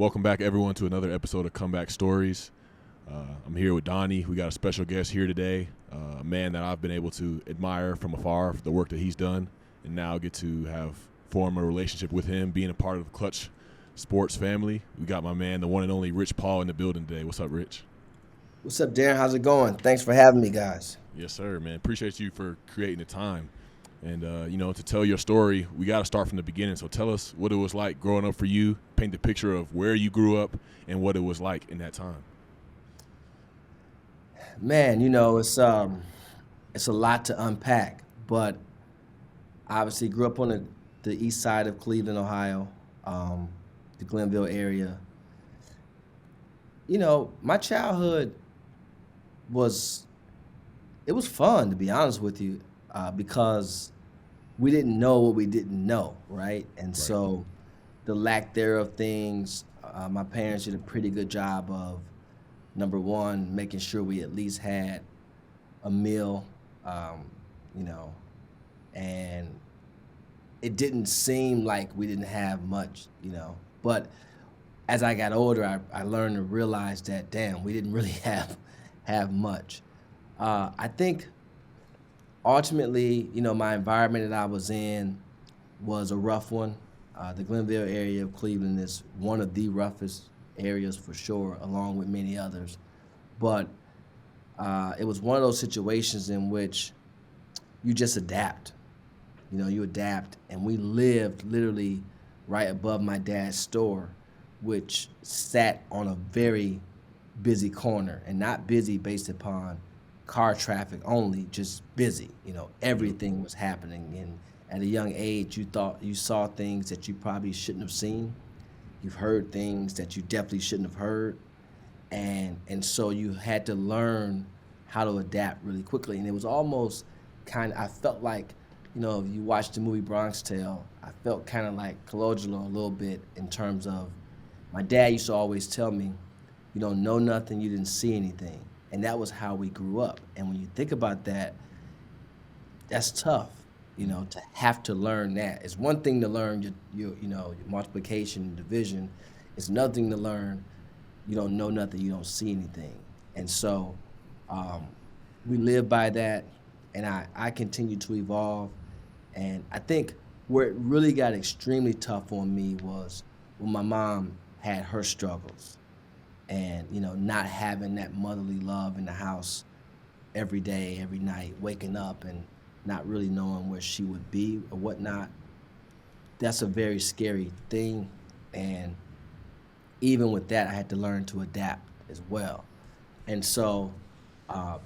Welcome back, everyone, to another episode of Comeback Stories. I'm here with Donny. We got a special guest here today, a man that I've been able to admire from afar for the work that he's done, and now get to have form a relationship with him, being a part of the Klutch sports family. We got my man, the one and only Rich Paul, in the building today. What's up, Rich? What's up, Darren? How's it going? Thanks for having me, guys. Yes, sir, man. Appreciate you for creating the time. And, to tell your story, we got to start from the beginning. So tell us what it was like growing up for you. Paint the picture of where you grew up and what it was like in that time. Man, it's a lot to unpack, but obviously grew up on the east side of Cleveland, Ohio, the Glenville area. My childhood was it was fun, to be honest with you, because we didn't know what we didn't know, right? And Right. so the lack thereof things, my parents did a pretty good job of, number one, making sure we at least had a meal, um, you know, and it didn't seem like we didn't have much. But as I got older, I learned to realize that, damn, we didn't really have much. I think ultimately, my environment that I was in was a rough one. The Glenville area of Cleveland is one of the roughest areas for sure, along with many others. But it was one of those situations in which you just adapt. You adapt, and we lived literally right above my dad's store, which sat on a very busy corner, and not busy based upon car traffic only, just busy. Yep. Everything was happening, and at a young age, you thought you saw things that you probably shouldn't have seen. You've heard things that you definitely shouldn't have heard, and so you had to learn how to adapt really quickly. And it was almost I felt like, if you watch the movie Bronx Tale, I felt kind of like Colangelo a little bit in terms of my dad used to always tell me, you don't know nothing, you didn't see anything. And that was how we grew up. And when you think about that, that's tough, to have to learn that. It's one thing to learn your multiplication and division. It's another thing to learn you don't know nothing, you don't see anything. And so um, we live by that, and I continue to evolve. And I think where it really got extremely tough on me was when my mom had her struggles, and not having that motherly love in the house every day, every night, waking up and not really knowing where she would be or whatnot. That's a very scary thing. And even with that, I had to learn to adapt as well. And so, uh,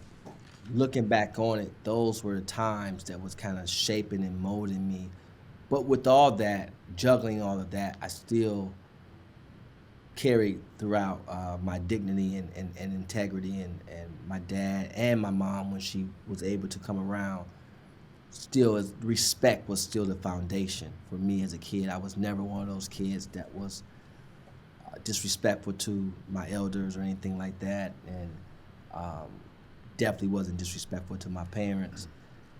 looking back on it, those were the times that was kind of shaping and molding me. But with all that, juggling all of that, I still carried throughout my dignity and integrity. And my dad and my mom, when she was able to come around, still respect was still the foundation for me as a kid. I was never one of those kids that was disrespectful to my elders or anything like that, and um, definitely wasn't disrespectful to my parents.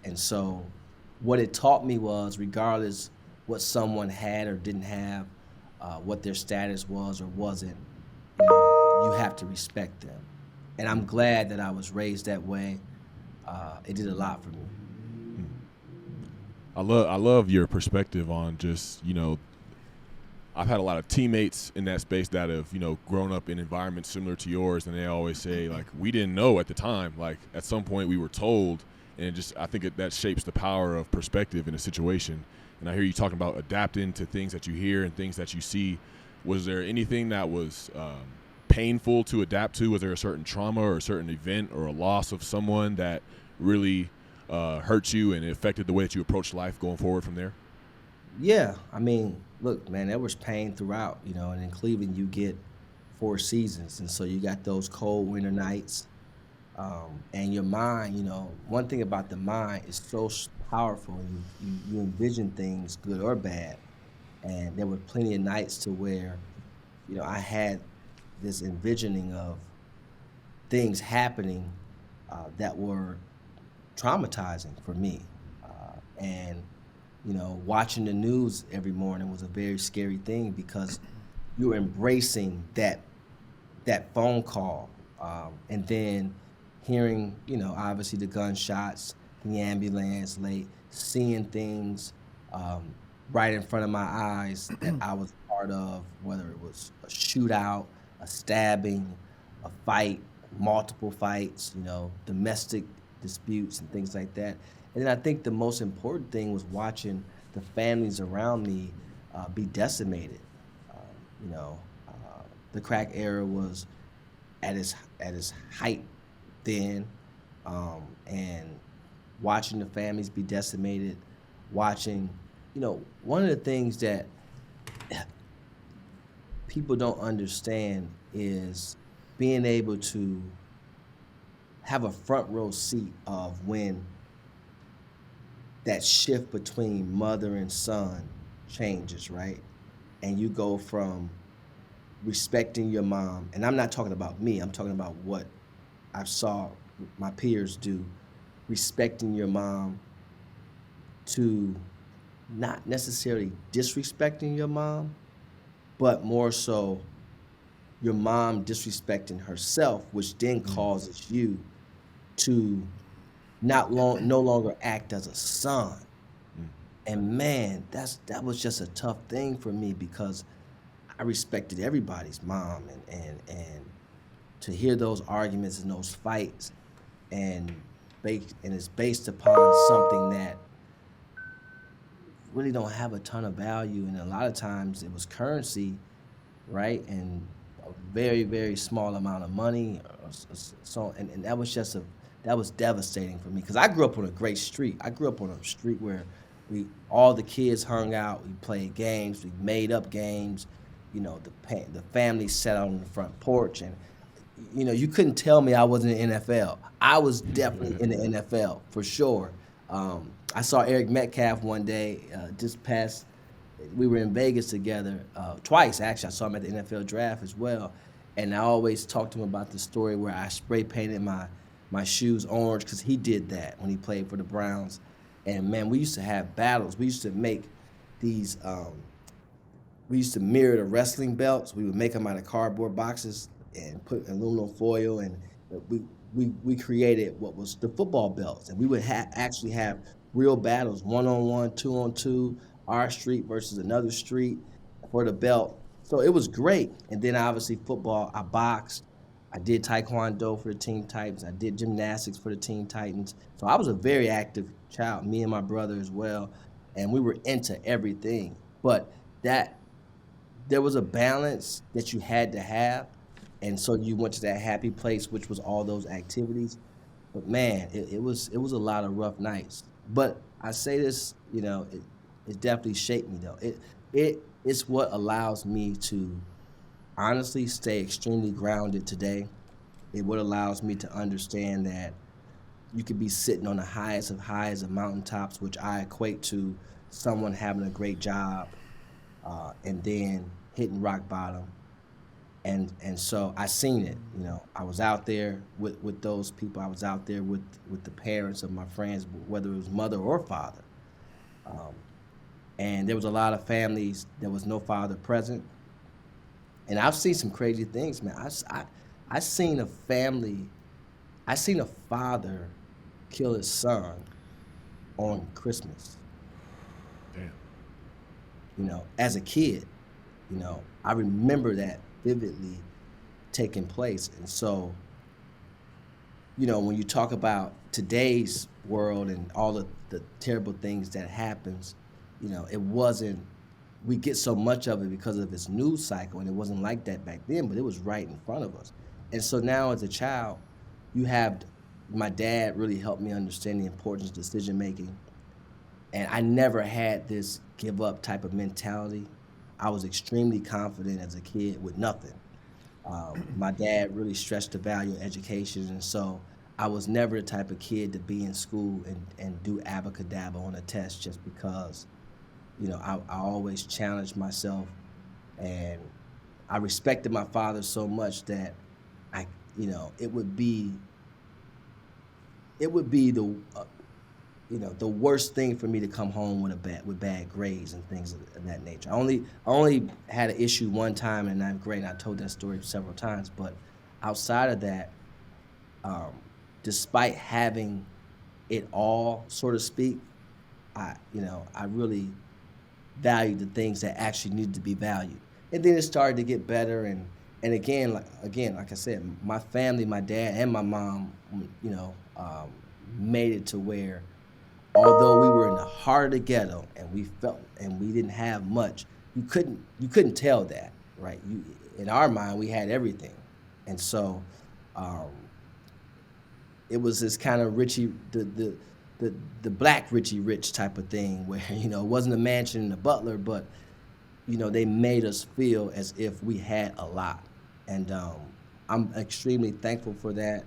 And so, what it taught me was, regardless what someone had or didn't have, what their status was or wasn't, you have to respect them. And I'm glad that I was raised that way. It did a lot for me. I love your perspective on just, I've had a lot of teammates in that space that have, grown up in environments similar to yours, and they always say, like, we didn't know at the time. Like, at some point we were told, and I think that shapes the power of perspective in a situation. And I hear you talking about adapting to things that you hear and things that you see. Was there anything that was painful to adapt to? Was there a certain trauma or a certain event or a loss of someone that really hurt you and it affected the way that you approach life going forward from there? Yeah, I mean, look, man, there was pain throughout, and in Cleveland you get four seasons, and so you got those cold winter nights, and your mind, one thing about the mind is so powerful. You envision things, good or bad, and there were plenty of nights to where, I had this envisioning of things happening that were traumatizing for me. And watching the news every morning was a very scary thing because you're embracing that phone call, and then hearing, obviously the gunshots, the ambulance late, seeing things um, right in front of my eyes that I was part of, whether it was a shootout, a stabbing, a fight, multiple fights, domestic disputes and things like that. And then I think the most important thing was watching the families around me be decimated. Um, you know, uh, the crack era was at its height then, and watching the families be decimated, watching, one of the things that people don't understand is being able to have a front row seat of when that shift between mother and son changes, right? And you go from respecting your mom, and I'm not talking about me, I'm talking about what I saw my peers do, respecting your mom, to not necessarily disrespecting your mom, but more so your mom disrespecting herself, which then Mm. causes you to no longer act as a son. Mm. And man, that was just a tough thing for me because I respected everybody's mom, and to hear those arguments and those fights, and it's based upon something that really don't have a ton of value, and a lot of times it was currency, right? And a very, very small amount of money. So, and that was devastating for me because I grew up on a great street. I grew up on a street where all the kids hung out, we played games, we made up games. The family sat out on the front porch, and you couldn't tell me I wasn't in the NFL. I was definitely in the NFL for sure. I saw Eric Metcalf one day, just past. We were in Vegas together twice actually. I saw him at the NFL draft as well, and I always talked to him about the story where I spray painted my shoes orange because he did that when he played for the Browns. And man, we used to have battles. We used to make these. We used to mirror the wrestling belts. We would make them out of cardboard boxes and put aluminum foil, and we created what was the football belts, and we would actually have real battles, 1-on-1, 2-on-2, our street versus another street for the belt. So it was great. And then obviously football, I boxed, I did taekwondo for the Teen Titans, I did gymnastics for the Teen Titans. So I was a very active child, me and my brother as well, and we were into everything. But that there was a balance that you had to have, and so you went to that happy place, which was all those activities. But man, it was a lot of rough nights. But I say this, it definitely shaped me though. It's what allows me to honestly stay extremely grounded today. It what allows me to understand that you could be sitting on the highest of highs of mountaintops, which I equate to someone having a great job, and then hitting rock bottom. And so I seen it. I was out there with those people. I was out there with the parents of my friends, whether it was mother or father. Um, and there was a lot of families, there was no father present. And I've seen some crazy things, man. I seen a family, I seen a father kill his son on Christmas, Damn. as a kid. I remember that vividly taking place. And so, when you talk about today's world and all the terrible things that happens, it wasn't, we get so much of it because of this news cycle, and it wasn't like that back then, but it was right in front of us. And so now as a child, you have, my dad really helped me understand the importance of decision making. And I never had this give up type of mentality. I was extremely confident as a kid with nothing. My dad really stressed the value of education, and so I was never the type of kid to be in school and do abacadabra on a test just because. I always challenged myself, and I respected my father so much that I, it would be the the worst thing for me to come home with bad grades and things of that nature. I only had an issue one time in ninth grade, and I told that story several times. But outside of that, um, despite having it all, so to speak, I really valued the things that actually needed to be valued. And then it started to get better, and again, like I said, my family, my dad and my mom, made it to where, although we were in the heart of the ghetto and we didn't have much, you couldn't tell that, right? In our mind, we had everything, and so um, it was this kind of Richie the black Richie Rich type of thing where it wasn't a mansion and a butler, but they made us feel as if we had a lot, and I'm extremely thankful for that.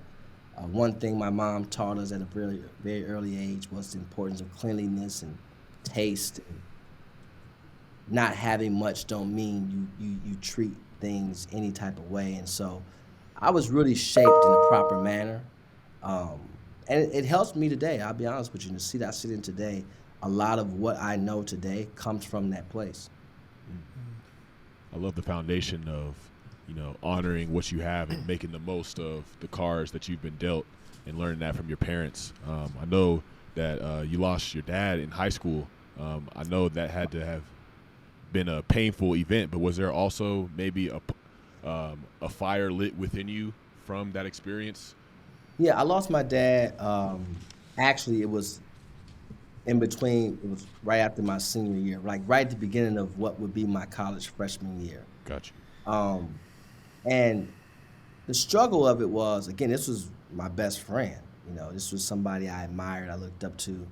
One thing my mom taught us at a very very early age was the importance of cleanliness and taste. And not having much don't mean you treat things any type of way, and so I was really shaped in a proper manner. Um, and it helps me today. I'll be honest with you. The seat I sit in today, a lot of what I know today comes from that place. I love the foundation of, honoring what you have and making the most of the cards that you've been dealt and learning that from your parents. I know that you lost your dad in high school. I know that had to have been a painful event, but was there also maybe a fire lit within you from that experience? Yeah, I lost my dad. Actually, it was in between. It was right after my senior year, like right at the beginning of what would be my college freshman year. Got you. Um, and the struggle of it was, again, this was my best friend. This was somebody I admired, I looked up to,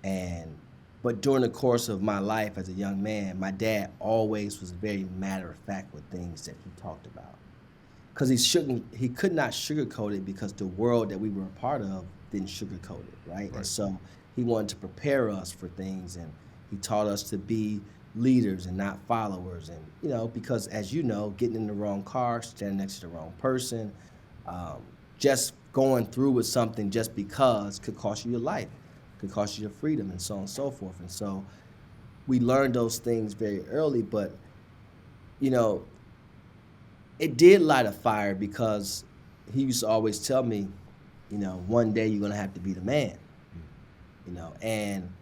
and but during the course of my life as a young man, my dad always was very matter of fact with things that he talked about, because he could not sugarcoat it, because the world that we were a part of didn't sugarcoat it, right? And Right. so he wanted to prepare us for things, and he taught us to be leaders and not followers. And because, as you know, getting in the wrong car, standing next to the wrong person, um, just going through with something just because could cost you your life, could cost you your freedom, and so on and so forth. And so we learned those things very early, but you know it did light a fire, because he used to always tell me, one day you're gonna have to be the man, and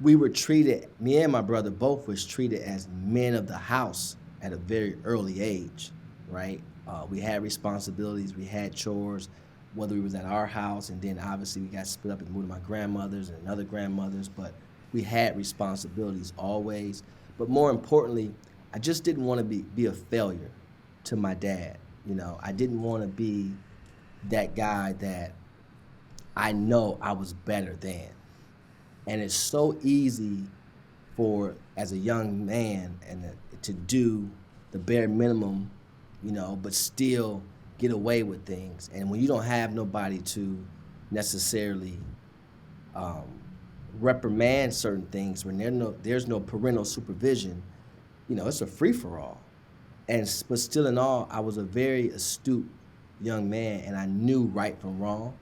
we were treated, me and my brother both was treated as men of the house at a very early age, right? We had responsibilities, we had chores, whether we was at our house, and then obviously we got split up and moved to my grandmother's and other grandmother's, but we had responsibilities always. But more importantly, I just didn't want to be a failure to my dad. I didn't want to be that guy that I know I was better than. And it's so easy for, as a young man, to do the bare minimum, but still get away with things. And when you don't have nobody to necessarily um, reprimand certain things, when there's no parental supervision, it's a free for all. But still in all, I was a very astute young man, and I knew right from wrong.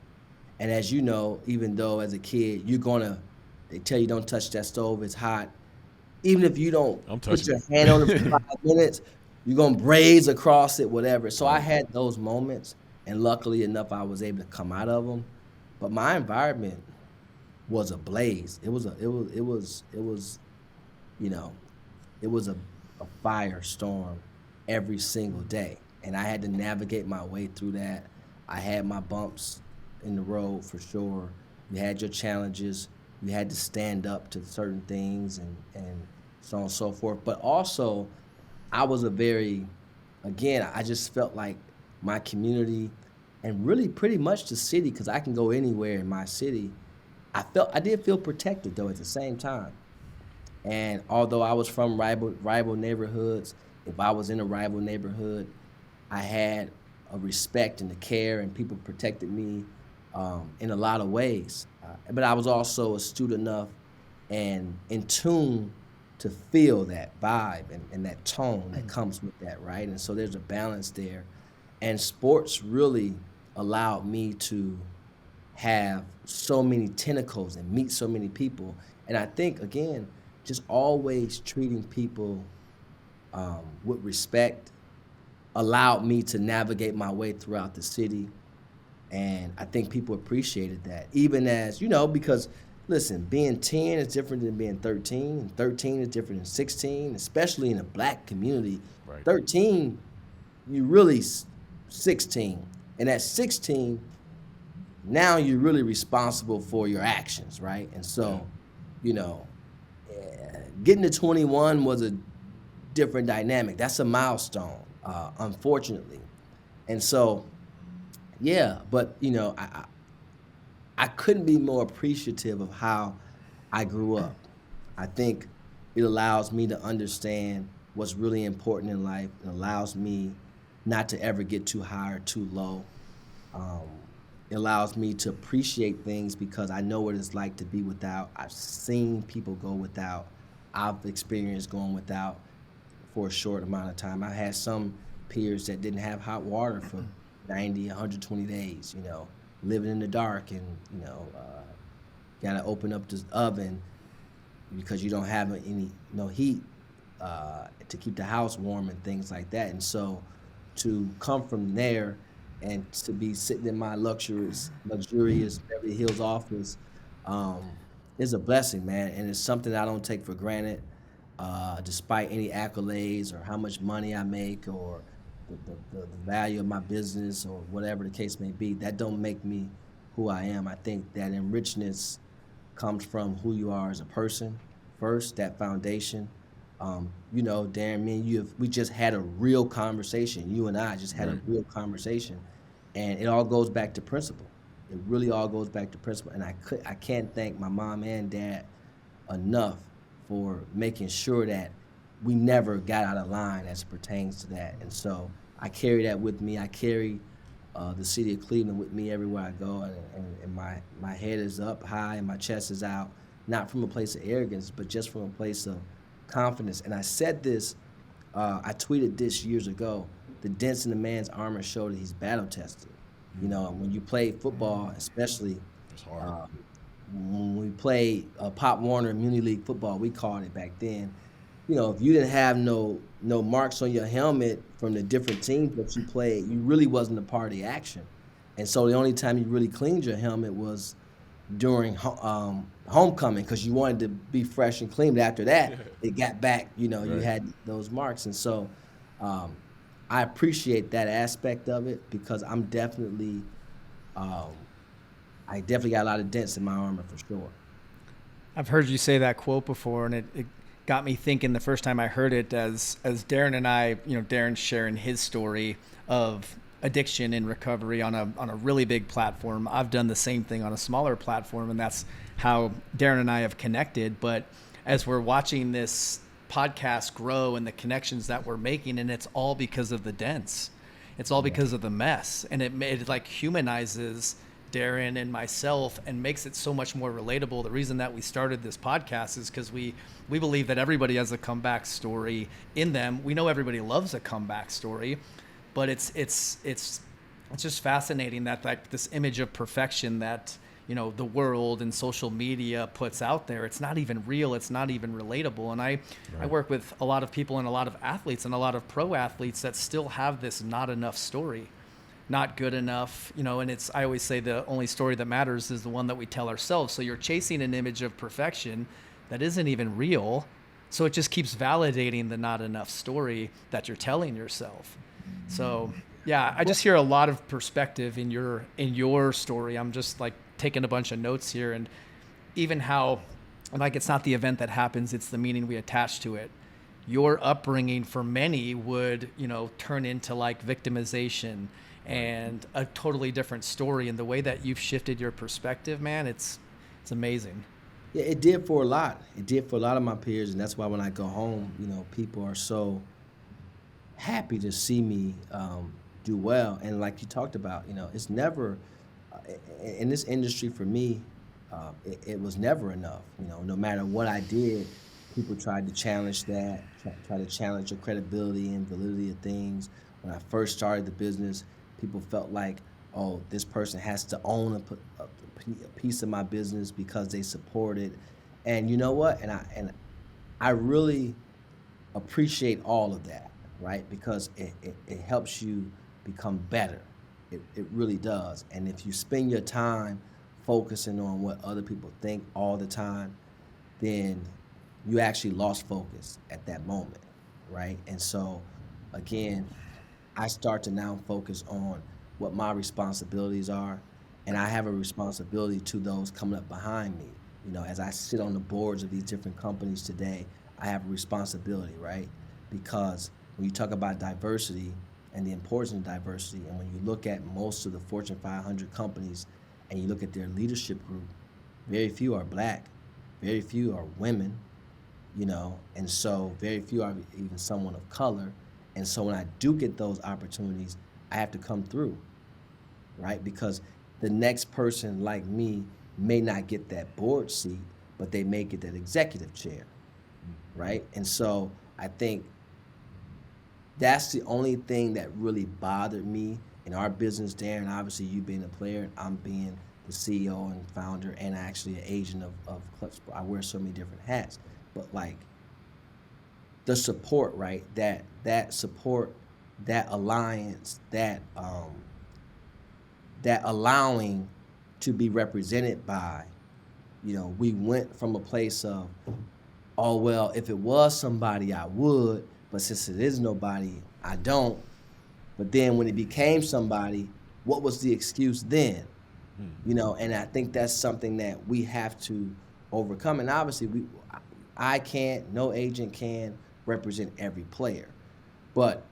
And as you know, even though as a kid they tell you don't touch that stove, it's hot. Even if you don't I'm put touching your it. hand on it for 5 minutes, you're gonna braise across it, whatever. So I Right. had those moments, and luckily enough, I was able to come out of them. But my environment was ablaze. You know, it was a firestorm every single day, and I had to navigate my way through that. I had my bumps in the road for sure. You had your challenges. You had to stand up to certain things, and so on and so forth. But also, I was again, I just felt like my community, and really pretty much the city, because I can go anywhere in my city. I did feel protected though at the same time. And although I was from rival neighborhoods, if I was in a rival neighborhood, I had a respect and a care, and people protected me in a lot of ways. But I was also astute enough and in tune to feel that vibe and that tone that comes with that, right? And so there's a balance there. And sports really allowed me to have so many tentacles and meet so many people. And I think, again, just always treating people with respect allowed me to navigate my way throughout the city. And I think people appreciated that, even as, because listen, being 10 is different than being 13, and 13 is different than 16, especially in a black community. Right. 13, you really 16. And at 16, now you're really responsible for your actions, right? And so, you know, getting to 21 was a different dynamic. That's a milestone, unfortunately. And so, yeah, but I couldn't be more appreciative of how I grew up. I think it allows me to understand what's really important in life. It allows me not to ever get too high or too low. Um, it allows me to appreciate things because I know what it's like to be without. I've seen people go without. I've experienced going without for a short amount of time. I had some peers that didn't have hot water for 90, 120 days, living in the dark and, got to open up this oven because you don't have no heat to keep the house warm and things like that. And so to come from there and to be sitting in my luxurious Beverly Hills office is a blessing, man. And it's something I don't take for granted, despite any accolades or how much money I make or the value of my business or whatever the case may be. That don't make me who I am. I think that enrichedness comes from who you are as a person first, that foundation. Darren, me and you, we just had a real conversation. You and I just had a real conversation, and it all goes back to principle. It really all goes back to principle, and I can't thank my mom and dad enough for making sure that we never got out of line as it pertains to that. And so I carry that with me. I carry the city of Cleveland with me everywhere I go, and my head is up high and my chest is out, not from a place of arrogance, but just from a place of confidence. And I said this, I tweeted this years ago, the dents in the man's armor show that he's battle tested. When you play football, especially, It's hard. when we played Pop Warner Immunity League football, we called it back then. If you didn't have no marks on your helmet from the different teams that you played, you really wasn't a part of the action. And so the only time you really cleaned your helmet was during homecoming because you wanted to be fresh and clean. But after that, it got back, you had those marks. And so I appreciate that aspect of it because I definitely got a lot of dents in my armor for sure. I've heard you say that quote before, and it got me thinking the first time I heard it as Darren and I, Darren sharing his story of addiction and recovery on a really big platform. I've done the same thing on a smaller platform, and that's how Darren and I have connected. But as we're watching this podcast grow and the connections that we're making, and it's all because of the dents. It's all because of the mess. And it like humanizes Darren and myself and makes it so much more relatable. The reason that we started this podcast is because we believe that everybody has a comeback story in them. We know everybody loves a comeback story, but it's just fascinating that like this image of perfection that the world and social media puts out there, it's not even real, it's not even relatable. And I work with a lot of people and a lot of athletes and a lot of pro athletes that still have this not enough story. Not good enough, and I always say the only story that matters is the one that we tell ourselves. So you're chasing an image of perfection that isn't even real. So it just keeps validating the not enough story that you're telling yourself. So yeah, I just hear a lot of perspective in your story. I'm just like taking a bunch of notes here, and even how like it's not the event that happens, it's the meaning we attach to it. Your upbringing for many would, turn into like victimization and a totally different story. And the way that you've shifted your perspective, man, it's amazing. Yeah, it did for a lot. It did for a lot of my peers, and that's why when I go home, people are so happy to see me do well. And like you talked about, it's never in this industry for me. It was never enough. No matter what I did, people tried to challenge that, try to challenge the credibility and validity of things. When I first started the business, people felt like, oh, this person has to own a a piece of my business because they support it. And you know what? I really appreciate all of that, right? Because it helps you become better. It really does. And if you spend your time focusing on what other people think all the time, then you actually lost focus at that moment, right? And so, again, I start to now focus on what my responsibilities are, and I have a responsibility to those coming up behind me. You know, as I sit on the boards of these different companies today, I have a responsibility, right? Because when you talk about diversity and the importance of diversity, and when you look at most of the Fortune 500 companies and you look at their leadership group, very few are black, very few are women, you know, and so very few are even someone of color. And so when I do get those opportunities, I have to come through, right? Because the next person like me may not get that board seat, but they may get that executive chair, right? And so I think that's the only thing that really bothered me in our business, Darren. Obviously, you being a player, I'm being the CEO and founder and actually an agent of Klutch. I wear so many different hats. But like the support, right? That support, that alliance, that allowing to be represented by, you know, we went from a place of, oh well, if it was somebody I would, but since it is nobody, I don't. But then when it became somebody, what was the excuse then? You know, and I think that's something that we have to overcome. And obviously, I can't, no agent can represent every player. But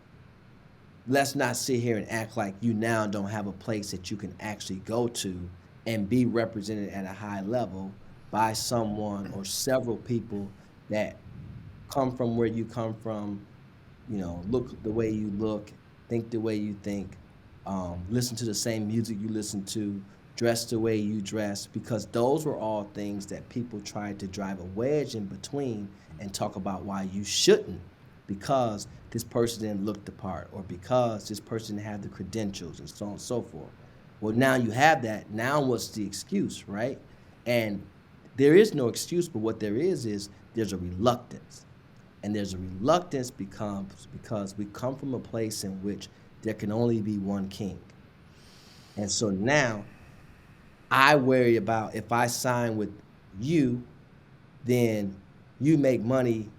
let's not sit here and act like you now don't have a place that you can actually go to and be represented at a high level by someone or several people that come from where you come from, you know, look the way you look, think the way you think, listen to the same music you listen to, dress the way you dress, because those were all things that people tried to drive a wedge in between and talk about why you shouldn't, because this person didn't look the part, or because this person didn't have the credentials, and so on and so forth. Well, now you have that. Now what's the excuse, right? And there is no excuse, but what there is there's a reluctance. And there's a reluctance because we come from a place in which there can only be one king. And so now I worry about, if I sign with you, then you make money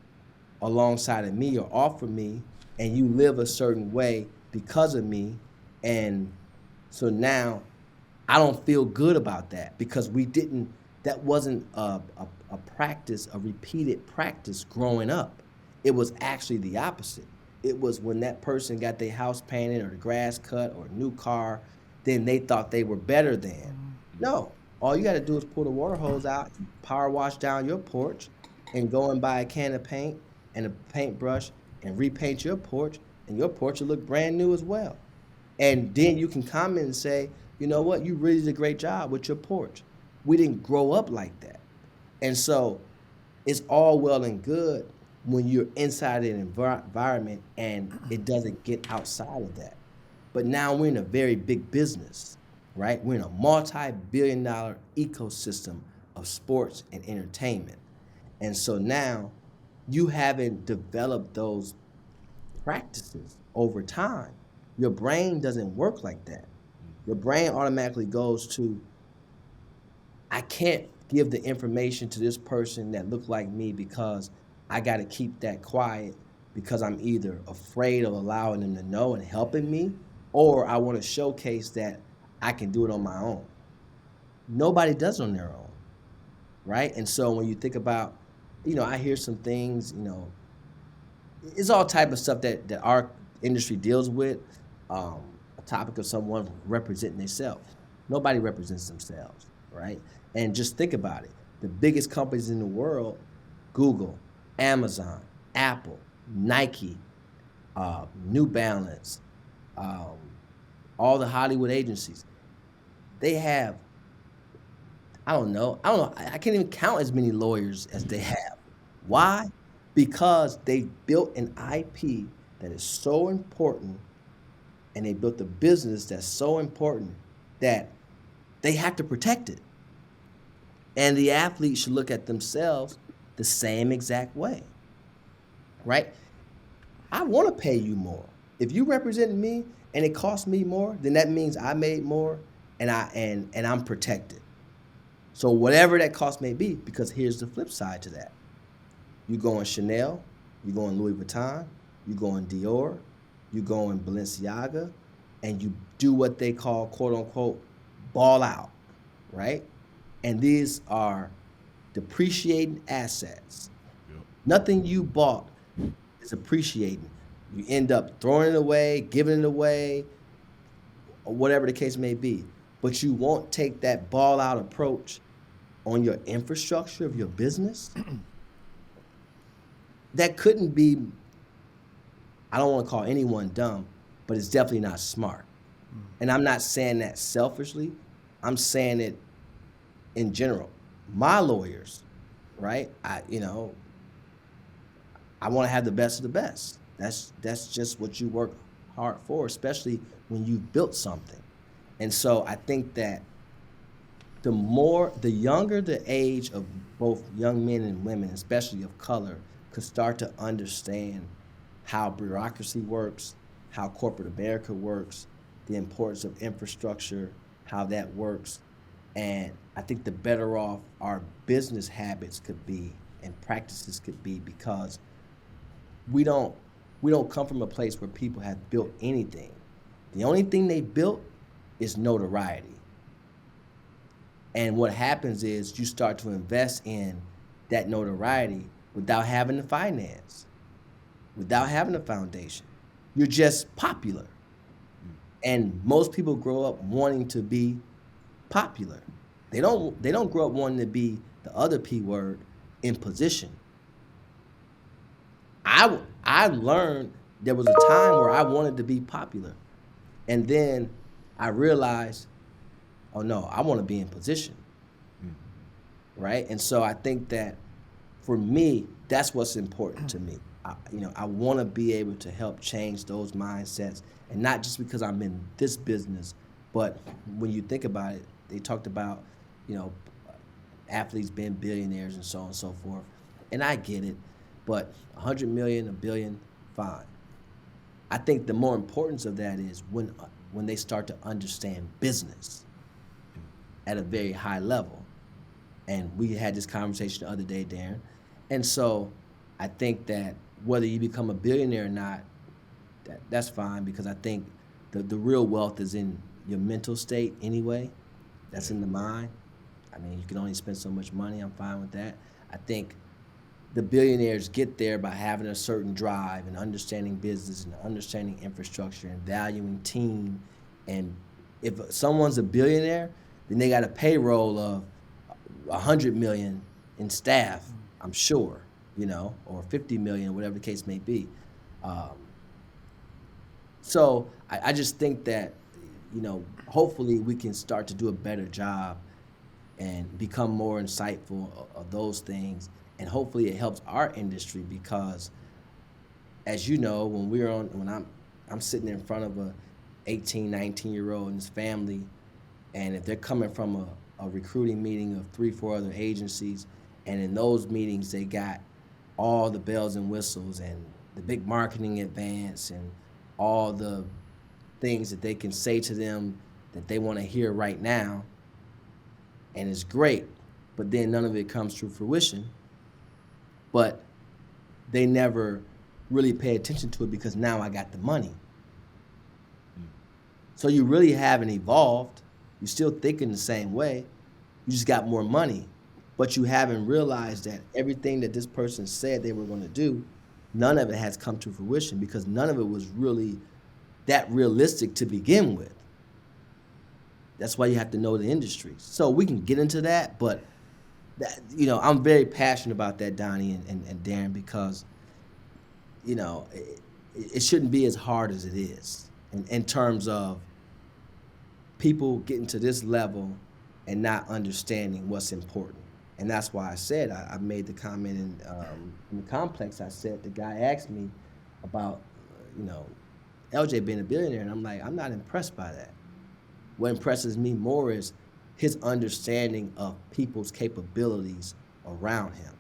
alongside of me or off of me, and you live a certain way because of me. And so now I don't feel good about that, because that wasn't a practice, a repeated practice growing up. It was actually the opposite. It was when that person got their house painted or the grass cut or a new car, then they thought they were better than. No, all you got to do is pull the water hose out, power wash down your porch, and go and buy a can of paint and a paintbrush and repaint your porch, and your porch will look brand new as well. And then you can comment and say, you know what, you really did a great job with your porch. We didn't grow up like that. And so it's all well and good when you're inside an environment and it doesn't get outside of that. But now we're in a very big business, right? We're in a multi-billion-dollar ecosystem of sports and entertainment. And so now you haven't developed those practices over time. Your brain doesn't work like that. Your brain automatically goes to, I can't give the information to this person that look like me because I got to keep that quiet, because I'm either afraid of allowing them to know and helping me, or I want to showcase that I can do it on my own. Nobody does it on their own, right? And so when you think about, you know, I hear some things, you know, it's all type of stuff that our industry deals with. A topic of someone representing themselves. Nobody represents themselves, right? And just think about it. The biggest companies in the world, Google, Amazon, Apple, Nike, New Balance, all the Hollywood agencies, they have, I don't know, I can't even count as many lawyers as they have. Why? Because they built an IP that is so important, and they built a business that's so important that they have to protect it. And the athlete should look at themselves the same exact way, right? I want to pay you more. If you represent me and it costs me more, then that means I made more and I'm protected. So whatever that cost may be, because here's the flip side to that. You go in Chanel, you go in Louis Vuitton, you go in Dior, you go in Balenciaga, and you do what they call, quote unquote, ball out, right? And these are depreciating assets. Yep. Nothing you bought is appreciating. You end up throwing it away, giving it away, or whatever the case may be. But you won't take that ball out approach on your infrastructure of your business. That couldn't be, I don't want to call anyone dumb, but it's definitely not smart. And I'm not saying that selfishly. I'm saying it in general. My lawyers, right? I want to have the best of the best. That's just what you work hard for, especially when you've built something. And so I think that the younger the age of both young men and women, especially of color, could start to understand how bureaucracy works, how corporate America works, the importance of infrastructure, how that works. And I think the better off our business habits could be and practices could be, because we don't come from a place where people have built anything. The only thing they built is notoriety. And what happens is you start to invest in that notoriety without having the finance, without having the foundation. You're just popular. And most people grow up wanting to be popular. They don't grow up wanting to be the other P word, in position. I learned there was a time where I wanted to be popular. And then I realized, oh no, I want to be in position. Right? And so I think that for me, that's what's important to me. I want to be able to help change those mindsets, and not just because I'm in this business, but when you think about it, they talked about, athletes being billionaires and so on and so forth. And I get it, but 100 million, a billion, fine. I think the more importance of that is when they start to understand business at a very high level. And we had this conversation the other day, Darren. And so I think that whether you become a billionaire or not, that's fine, because I think the real wealth is in your mental state anyway. That's in the mind. I mean, you can only spend so much money. I'm fine with that. I think the billionaires get there by having a certain drive and understanding business and understanding infrastructure and valuing team. And if someone's a billionaire, then they got a payroll of 100 million in staff, I'm sure, or 50 million, whatever the case may be. So I just think that, hopefully we can start to do a better job and become more insightful of those things. And hopefully it helps our industry, because as you know, when I'm sitting in front of a 18, 19-year-old and his family, and if they're coming from a recruiting meeting of 3-4 other agencies, and in those meetings they got all the bells and whistles and the big marketing advance and all the things that they can say to them that they want to hear right now, and it's great, but then none of it comes to fruition, but they never really pay attention to it because now I got the money. So you really haven't evolved. You're still thinking the same way. You just got more money. But you haven't realized that everything that this person said they were going to do, none of it has come to fruition, because none of it was really that realistic to begin with. That's why you have to know the industry. So we can get into that, but I'm very passionate about that, Donnie and Darren, because it shouldn't be as hard as it is in terms of people getting to this level and not understanding what's important. And that's why I said, I made the comment in the complex. I said, the guy asked me about, LJ being a billionaire, and I'm like, I'm not impressed by that. What impresses me more is his understanding of people's capabilities around him.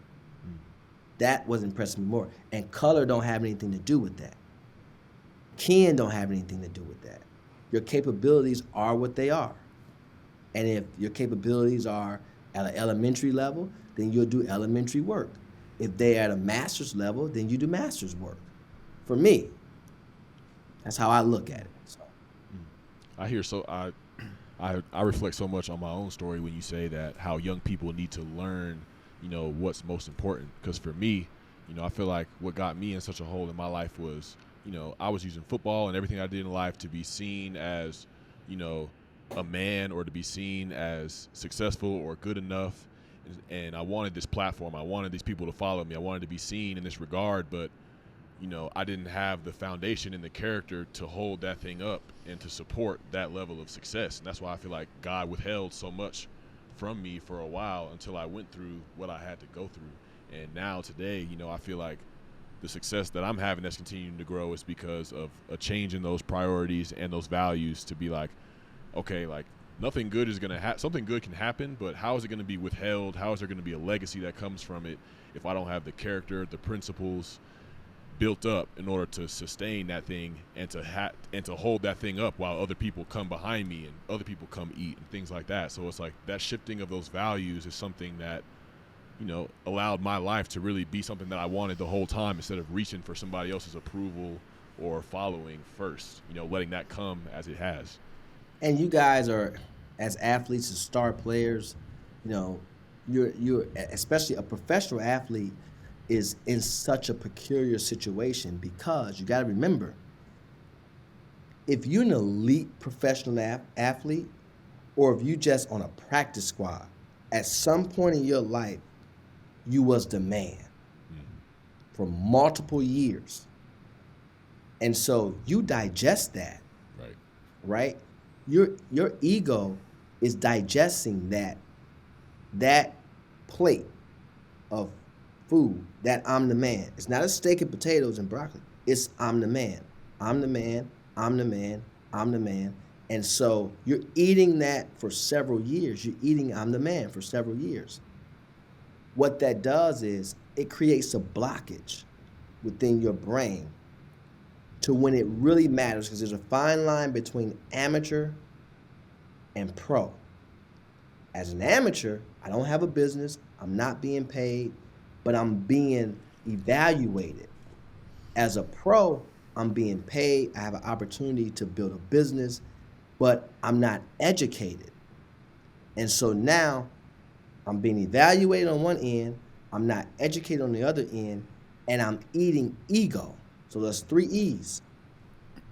That was impressing me more. And color don't have anything to do with that. Kin don't have anything to do with that. Your capabilities are what they are. And if your capabilities are at an elementary level, then you'll do elementary work. If they're at a master's level, then you do master's work. For me, that's how I look at it. So. I hear I reflect so much on my own story when you say that how young people need to learn, what's most important. Because for me, I feel like what got me in such a hole in my life was, I was using football and everything I did in life to be seen as, a man or to be seen as successful or good enough. And I wanted this platform. I wanted these people to follow me. I wanted to be seen in this regard, but I didn't have the foundation and the character to hold that thing up and to support that level of success. And that's why I feel like God withheld so much from me for a while until I went through what I had to go through. And now today, I feel like the success that I'm having that's continuing to grow is because of a change in those priorities and those values to be like, okay, like nothing good is going to happen. Something good can happen, but how is it going to be withheld? How is there going to be a legacy that comes from it if I don't have the character, the principles built up in order to sustain that thing and to hold that thing up while other people come behind me and other people come eat and things like that. So it's like that shifting of those values is something that, allowed my life to really be something that I wanted the whole time instead of reaching for somebody else's approval or following first, letting that come as it has. And you guys are, as athletes, as star players, you're especially a professional athlete is in such a peculiar situation because you got to remember, if you're an elite professional athlete, or if you just on a practice squad, at some point in your life, you was the man for multiple years. And so you digest that, right? Your ego is digesting that plate of food, that I'm the man. It's not a steak and potatoes and broccoli. It's I'm the man. I'm the man. I'm the man. I'm the man. And so you're eating that for several years. You're eating I'm the man for several years. What that does is it creates a blockage within your brain to when it really matters, because there's a fine line between amateur and pro. As an amateur, I don't have a business, I'm not being paid, but I'm being evaluated. As a pro, I'm being paid, I have an opportunity to build a business, but I'm not educated. And so now I'm being evaluated on one end, I'm not educated on the other end, and I'm eating ego. So there's 3 E's,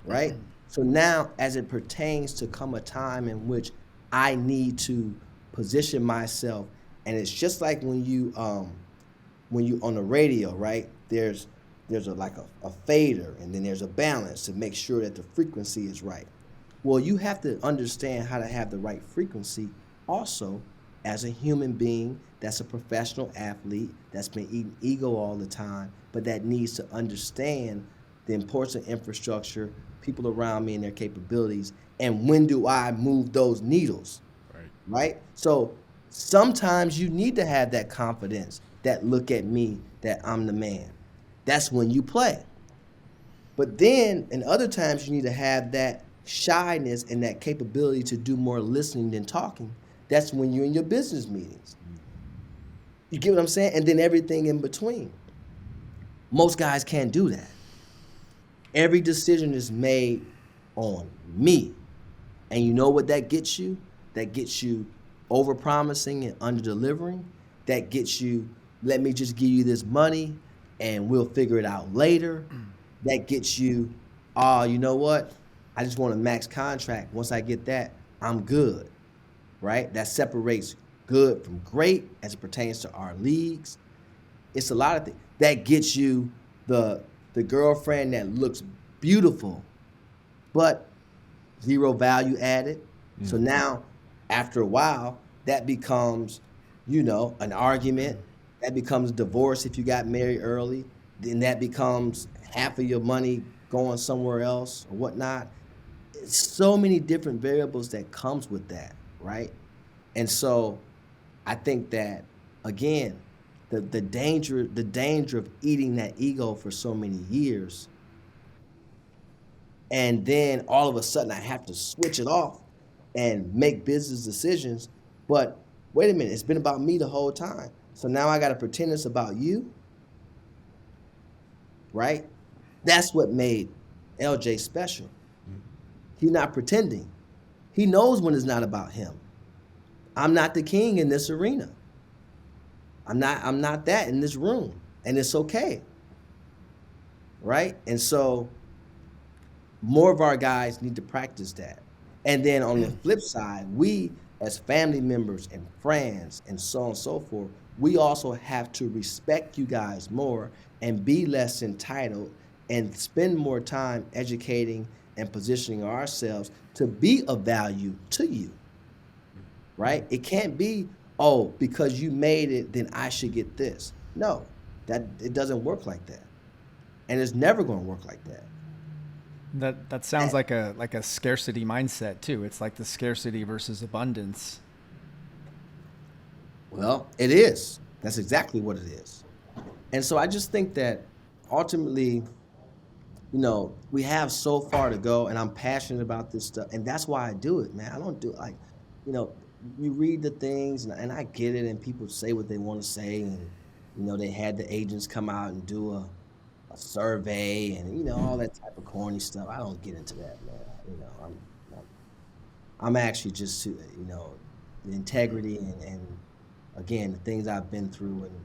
right? So now as it pertains to come a time in which I need to position myself, and it's just like when you on the radio, right? There's a fader, and then there's a balance to make sure that the frequency is right. Well, you have to understand how to have the right frequency also as a human being that's a professional athlete that's been eating ego all the time, but that needs to understand the importance of infrastructure, people around me and their capabilities, and when do I move those needles, right? So sometimes you need to have that confidence, that look at me, that I'm the man. That's when you play. But then in other times you need to have that shyness and that capability to do more listening than talking. That's when you're in your business meetings. You get what I'm saying? And then everything in between. Most guys can't do that. Every decision is made on me. And you know what that gets you? That gets you over-promising and under-delivering. That gets you, let me just give you this money and we'll figure it out later. That gets you, you know what? I just want a max contract. Once I get that, I'm good, right? That separates good from great as it pertains to our leagues. It's a lot of things. That gets you the girlfriend that looks beautiful, but zero value added. So now, after a while, that becomes, an argument. That becomes divorce if you got married early. Then that becomes half of your money going somewhere else or whatnot. So many different variables that comes with that, right? And so I think that, again, the danger of eating that ego for so many years, and then all of a sudden I have to switch it off and make business decisions. But wait a minute, it's been about me the whole time. So now I got to pretend it's about you, right? That's what made LJ special. He's not pretending. He knows when it's not about him. I'm not the king in this arena. I'm not that in this room, and it's okay, right? And so more of our guys need to practice that. And then on the flip side, we as family members and friends and so on and so forth, we also have to respect you guys more and be less entitled and spend more time educating and positioning ourselves to be of value to you, right? It can't be, oh, because you made it, then I should get this. No, it doesn't work like that. And it's never going to work like that. That sounds like a scarcity mindset too. It's like the scarcity versus abundance. Well, it is. That's exactly what it is. And so I just think that ultimately, we have so far to go, and I'm passionate about this stuff, and that's why I do it, man. I don't do it like, you read the things, and I get it, and people say what they want to say, and they had the agents come out and do a survey, and all that type of corny stuff. I don't get into that, man. I'm actually just the integrity and again the things I've been through and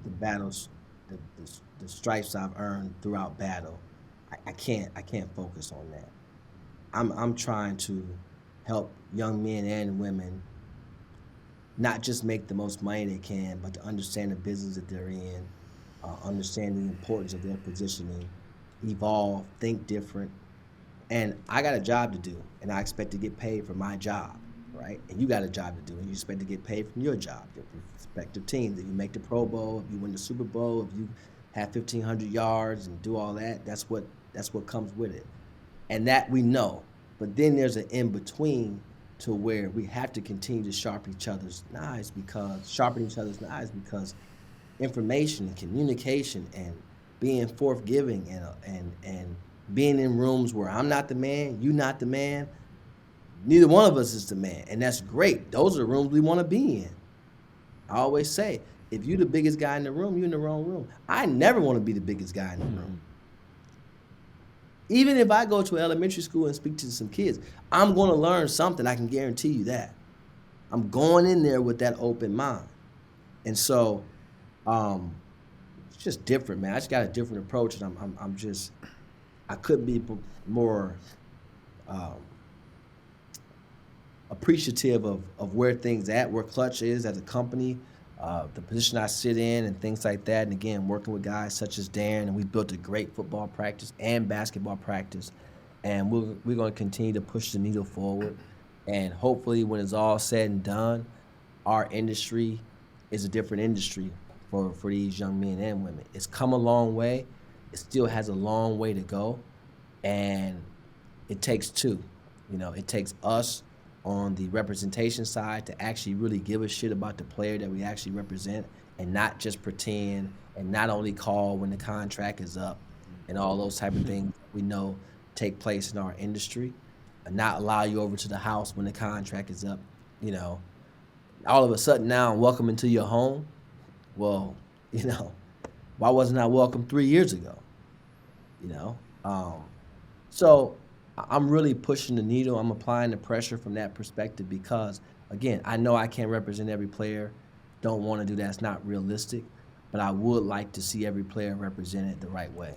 the battles, the stripes I've earned throughout battle. I can't focus on that. I'm trying to help young men and women not just make the most money they can, but to understand the business that they're in, understand the importance of their positioning, evolve, think different. And I got a job to do, and I expect to get paid for my job, right? And you got a job to do, and you expect to get paid from your job, your respective team. That you make the Pro Bowl, if you win the Super Bowl, if you have 1,500 yards and do all that, that's what comes with it. And that we know. But then there's an in-between to where we have to continue to sharpen each other's knives because information and communication and being forthgiving and being in rooms where I'm not the man, you not the man, neither one of us is the man, and that's great. Those are the rooms we want to be in. I always say, if you're the biggest guy in the room, you're in the wrong room. I never want to be the biggest guy in the room. Even if I go to elementary school and speak to some kids, I'm going to learn something. I can guarantee you that. I'm going in there with that open mind. And so it's just different, man. I just got a different approach, and I could be more appreciative of where things at, where Klutch is as a company, the position I sit in and things like that. And again, working with guys such as Darren, and we built a great football practice and basketball practice. And we're going to continue to push the needle forward. And hopefully when it's all said and done, our industry is a different industry for these young men and women. It's come a long way. It still has a long way to go. And it takes two. It takes us on the representation side to actually really give a shit about the player that we actually represent, and not just pretend and not only call when the contract is up and all those type of things we know take place in our industry, and not allow you over to the house when the contract is up. All of a sudden now I'm welcome into your home. Well, why wasn't I welcome 3 years ago? So I'm really pushing the needle. I'm applying the pressure from that perspective because, again, I know I can't represent every player. Don't want to do that. It's not realistic. But I would like to see every player represented the right way.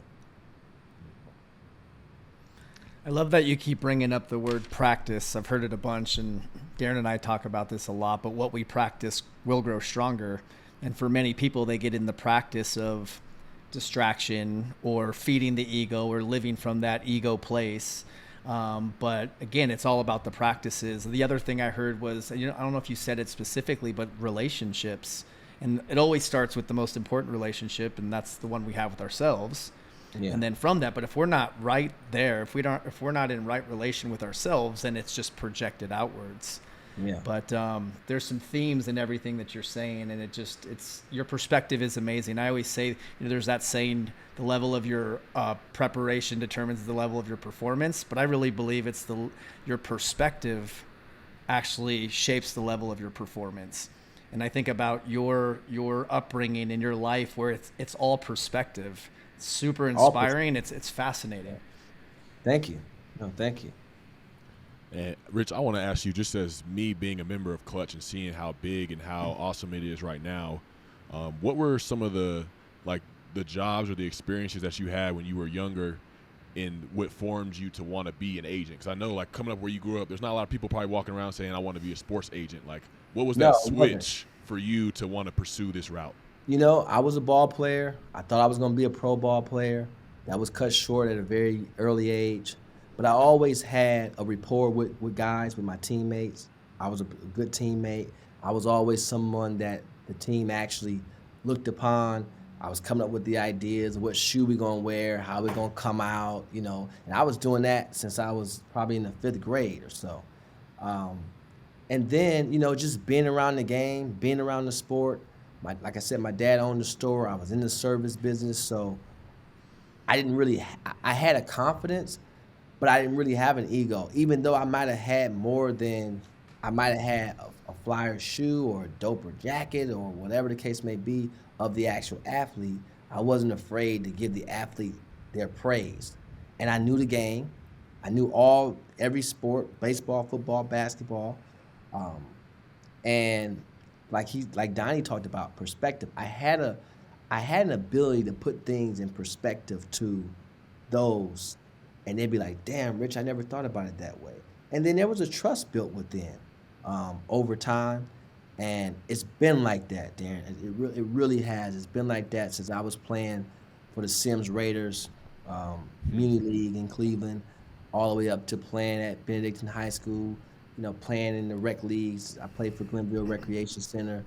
I love that you keep bringing up the word practice. I've heard it a bunch, and Darren and I talk about this a lot, but what we practice will grow stronger. And for many people, they get in the practice of distraction or feeding the ego or living from that ego place. But again, it's all about the practices. The other thing I heard was, I don't know if you said it specifically, but relationships. And it always starts with the most important relationship, and that's the one we have with ourselves. Yeah. And then from that, but if we're not right there, if we're not in right relation with ourselves, then it's just projected outwards. Yeah. But there's some themes in everything that you're saying, and it's your perspective is amazing. I always say, there's that saying, the level of your preparation determines the level of your performance, but I really believe it's your perspective actually shapes the level of your performance. And I think about your upbringing in your life, where it's all perspective. It's super inspiring. It's fascinating. Thank you. No, thank you. And Rich, I want to ask you, just as me being a member of Klutch and seeing how big and how awesome it is right now, what were some of the jobs or the experiences that you had when you were younger, and what formed you to want to be an agent? Because I know, like, coming up where you grew up, there's not a lot of people probably walking around saying, I want to be a sports agent. Like, what was that switch for you to want to pursue this route? I was a ball player. I thought I was going to be a pro ball player. That was cut short at a very early age. But I always had a rapport with guys, with my teammates. I was a good teammate. I was always someone that the team actually looked upon. I was coming up with the ideas of what shoe we gonna wear, how we gonna come out, and I was doing that since I was probably in the 5th grade or so. And then, just being around the game, being around the sport. Like I said, my dad owned the store. I was in the service business, so I didn't really. I had a confidence, but I didn't really have an ego. Even though I might have had more than, I might have had a flyer shoe or a doper jacket or whatever the case may be of the actual athlete, I wasn't afraid to give the athlete their praise. And I knew the game. I knew every sport: baseball, football, basketball, and like Donnie talked about perspective. I had an ability to put things in perspective to those, and they'd be like, "Damn, Rich, I never thought about it that way." And then there was a trust built within over time, and it's been like that, Darren. It really has. It's been like that since I was playing for the Sims Raiders Community League in Cleveland, all the way up to playing at Benedictine High School. Playing in the rec leagues. I played for Glenville Recreation Center,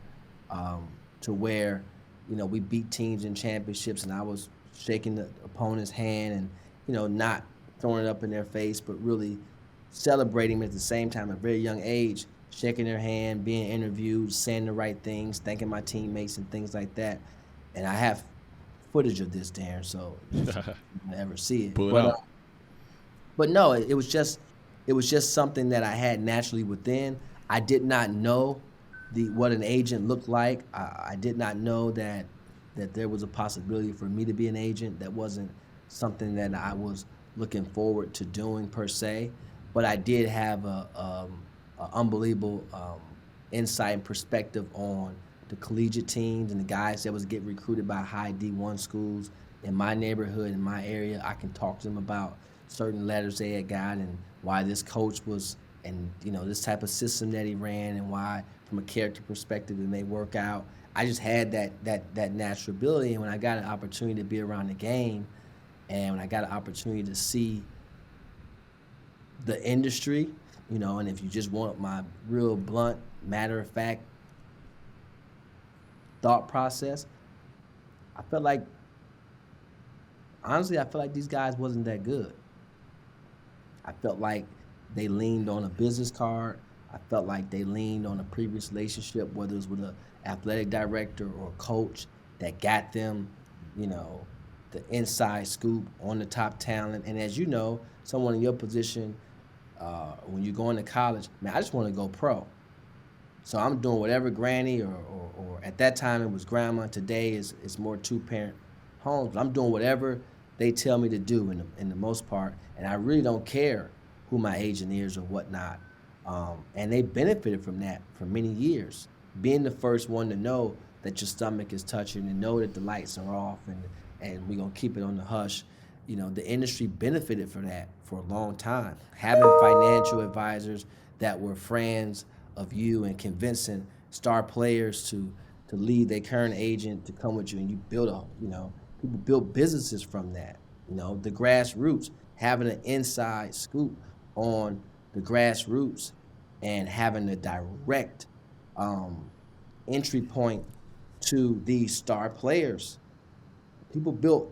to where, we beat teams in championships, and I was shaking the opponent's hand and, not throwing it up in their face, but really celebrating them at the same time at a very young age, shaking their hand, being interviewed, saying the right things, thanking my teammates and things like that. And I have footage of this, Darren, so you never see it. Pull it out. But no, it was just something that I had naturally within. I did not know what an agent looked like. I did not know that there was a possibility for me to be an agent. That wasn't something that I was looking forward to doing per se. But I did have a unbelievable insight and perspective on the collegiate teams and the guys that was getting recruited by high D1 schools in my neighborhood, in my area. I can talk to them about certain letters they had got and why this coach was, and this type of system that he ran, and why from a character perspective it may work out. I just had that natural ability, and when I got an opportunity to be around the game, and when I got an opportunity to see the industry, and if you just want my real blunt, matter-of-fact thought process, honestly, I felt like these guys wasn't that good. I felt like they leaned on a business card. I felt like they leaned on a previous relationship, whether it was with an athletic director or a coach that got them, the inside scoop on the top talent. And as you know, someone in your position, when you go into college, man, I just want to go pro. So I'm doing whatever granny or at that time it was grandma. Today it's more 2-parent homes. But I'm doing whatever they tell me to do in the most part, and I really don't care who my agent is or whatnot. And they benefited from that for many years, being the first one to know that your stomach is touching and know that the lights are off and we're gonna keep it on the hush. The industry benefited from that for a long time. Having financial advisors that were friends of you and convincing star players to leave their current agent to come with you, and you build people build businesses from that. The grassroots, having an inside scoop on the grassroots and having a direct entry point to these star players. People built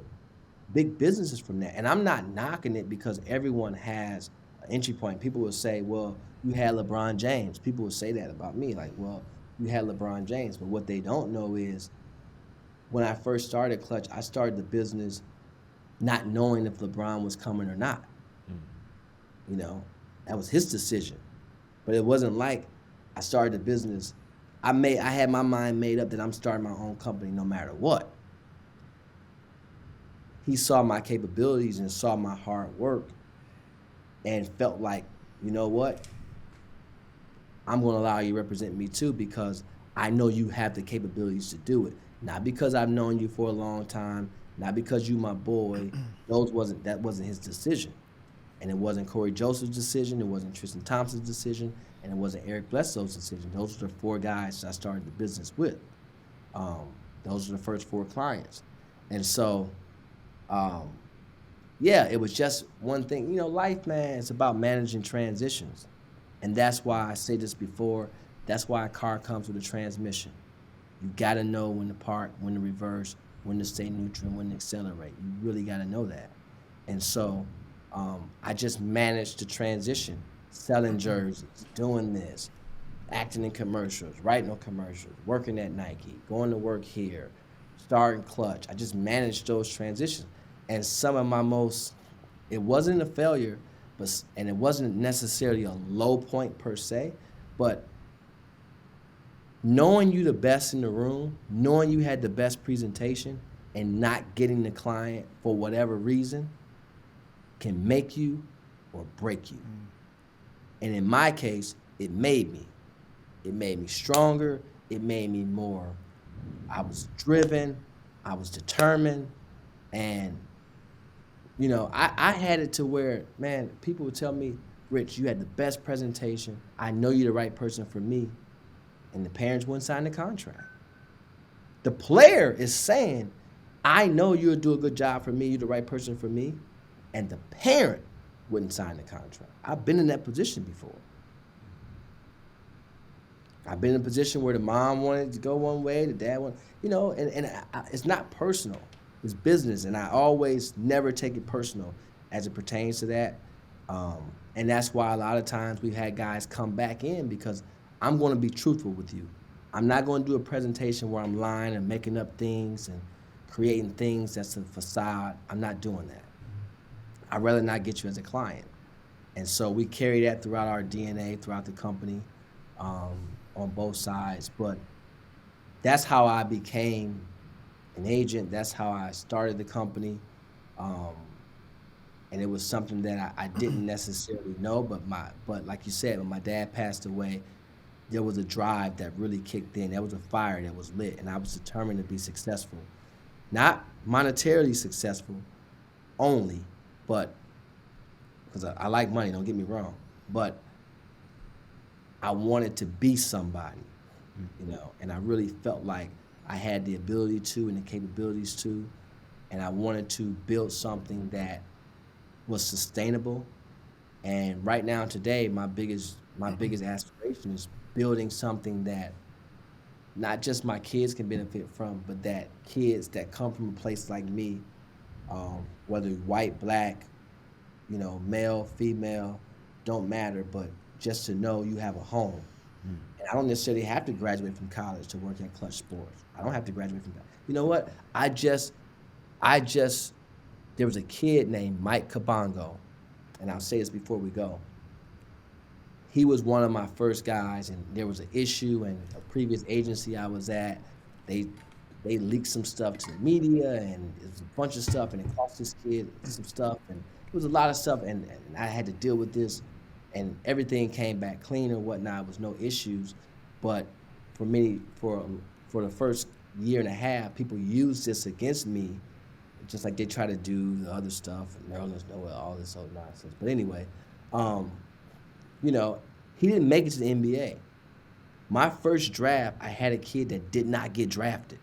big businesses from that. And I'm not knocking it because everyone has entry point. People would say, well, you had LeBron James. People would say that about me, like, well, you had LeBron James. But what they don't know is when I first started Klutch, I started the business not knowing if LeBron was coming or not. You know, that was his decision. But it wasn't like I started the business. I had my mind made up that I'm starting my own company no matter what. He saw my capabilities and saw my hard work and felt like, you know what? I'm going to allow you to represent me too, because I know you have the capabilities to do it. Not because I've known you for a long time, not because you my boy. That wasn't his decision. And it wasn't Corey Joseph's decision, it wasn't Tristan Thompson's decision, and it wasn't Eric Bledsoe's decision. Those were the 4 guys I started the business with. Those were the first 4 clients. And so, yeah, it was just one thing. You know, life, man, it's about managing transitions. And that's why I say this before, that's why a car comes with a transmission. You gotta know when to park, when to reverse, when to stay neutral, when to accelerate. You really gotta know that. And so I just managed to transition, selling jerseys, doing this, acting in commercials, writing on commercials, working at Nike, going to work here, starting Klutch. I just managed those transitions. And some of my it wasn't a failure, and it wasn't necessarily a low point per se, but knowing you the best in the room, knowing you had the best presentation, and not getting the client for whatever reason can make you or break you. And in my case, it made me. It made me stronger. It made me more. I was driven. I was determined. And, you know, I had it to where, man, people would tell me, Rich, you had the best presentation. I know you're the right person for me. And the parents wouldn't sign the contract. The player is saying, I know you'll do a good job for me. You're the right person for me. And the parent wouldn't sign the contract. I've been in that position before. I've been in a position where the mom wanted to go one way, the dad wanted, you know, and it's not personal. It's business, and I always never take it personal as it pertains to that. And that's why a lot of times we've had guys come back in, because I'm going to be truthful with you. I'm not going to do a presentation where I'm lying and making up things and creating things that's a facade. I'm not doing that. I'd rather not get you as a client. And so we carry that throughout our DNA, throughout the company, on both sides. But that's how I became an agent. That's how I started the company. And it was something that I didn't necessarily know, but like you said, when my dad passed away, there was a drive that really kicked in. There was a fire that was lit, and I was determined to be successful. Not monetarily successful only, but because I like money, don't get me wrong, but I wanted to be somebody, you know, and I really felt like I had the ability to and the capabilities to, and I wanted to build something that was sustainable. And right now, today, my biggest aspiration is building something that not just my kids can benefit from, but that kids that come from a place like me, whether white, black, you know, male, female, don't matter, but just to know you have a home. And I don't necessarily have to graduate from college to work at Klutch Sports. I don't have to graduate from that. You know what? There was a kid named Mike Kabongo, and I'll say this before we go. He was one of my first guys, and there was an issue in a previous agency I was at. They leaked some stuff to the media, and it was a bunch of stuff, and it cost this kid some stuff, and it was a lot of stuff, and I had to deal with this, and everything came back clean or whatnot. It was no issues, but for the first year and a half, people used this against me, just like they try to do the other stuff, Maryland's nowhere, all this old nonsense. But anyway, you know, he didn't make it to the NBA. My first draft, I had a kid that did not get drafted.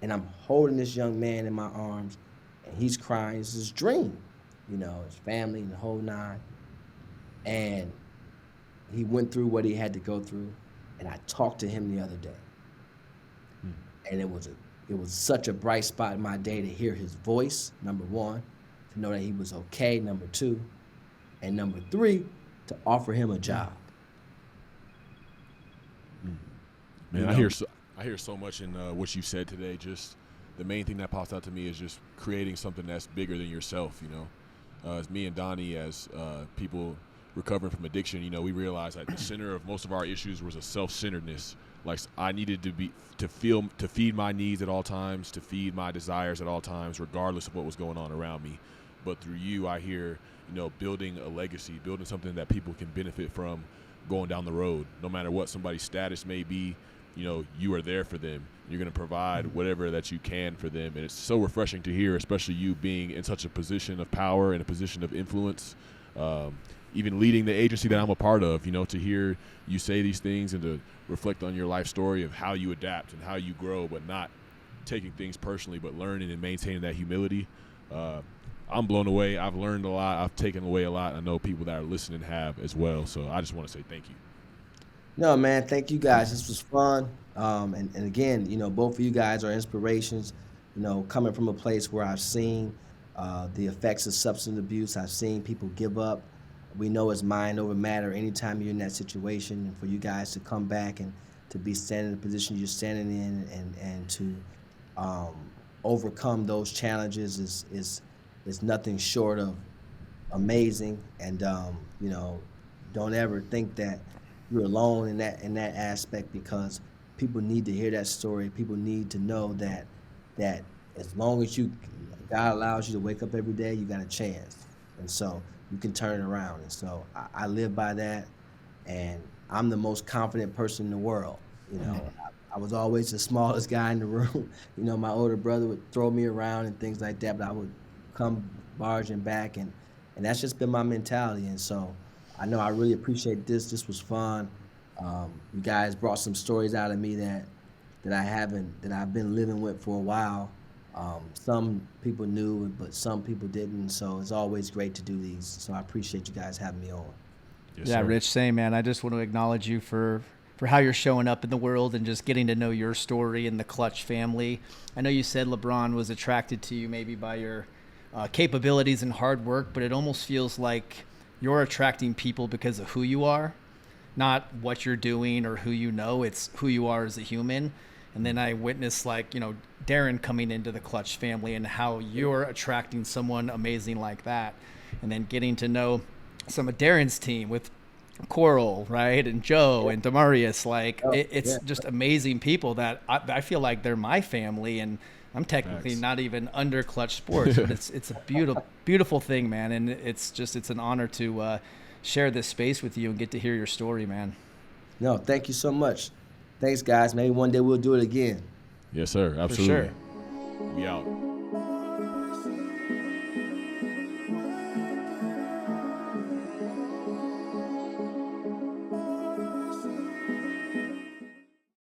And I'm holding this young man in my arms, and he's crying. It's his dream, you know, his family and the whole nine. And he went through what he had to go through, and I talked to him the other day. And it was such a bright spot in my day to hear his voice, number one, to know that he was okay, number two. And number 3, to offer him a job. Man, I hear so much in what you said today. Just the main thing that pops out to me is just creating something that's bigger than yourself. As me and Donnie, as people recovering from addiction, we realized that the center of most of our issues was a self-centeredness. Like, I needed to feed my needs at all times, to feed my desires at all times, regardless of what was going on around me. But through you, I hear, building a legacy, building something that people can benefit from going down the road. No matter what somebody's status may be, you are there for them. You're going to provide whatever that you can for them. And it's so refreshing to hear, especially you being in such a position of power and a position of influence, even leading the agency that I'm a part of, to hear you say these things and to reflect on your life story of how you adapt and how you grow, but not taking things personally, but learning and maintaining that humility. I'm blown away. I've learned a lot. I've taken away a lot. I know people that are listening have as well. So I just want to say thank you. No, man, thank you guys. This was fun. And again, both of you guys are inspirations, coming from a place where I've seen the effects of substance abuse. I've seen people give up. We know it's mind over matter anytime you're in that situation. And for you guys to come back and to be standing in the position you're standing in and to overcome those challenges is nothing short of amazing. And, don't ever think that you're alone in that aspect, because people need to hear that story. People need to know that as long as God allows you to wake up every day, you got a chance. And so you can turn it around. And so I live by that, and I'm the most confident person in the world. I was always the smallest guy in the room. My older brother would throw me around and things like that, but I would come barging back, and that's just been my mentality. And so I know I really appreciate this. This was fun. You guys brought some stories out of me that I've been living with for a while. Some people knew, but some people didn't. So it's always great to do these. So I appreciate you guys having me on. Yes, Yeah, sir. Rich, same, man. I just want to acknowledge you for how you're showing up in the world and just getting to know your story and the Klutch family. I know you said LeBron was attracted to you maybe by your capabilities and hard work, but it almost feels like you're attracting people because of who you are, not what you're doing or who you know. It's who you are as a human. And then I witnessed Darren coming into the Klutch family and how you're attracting someone amazing like that. And then getting to know some of Darren's team with Coral, right? And Joe and Demarius. It's just amazing people that I feel like they're my family, and I'm technically not even under Klutch Sports, but it's a beautiful thing, man. And it's an honor to share this space with you and get to hear your story, man. No, thank you so much. Thanks, guys. Maybe one day we'll do it again. Yes, sir. Absolutely. For sure. We out.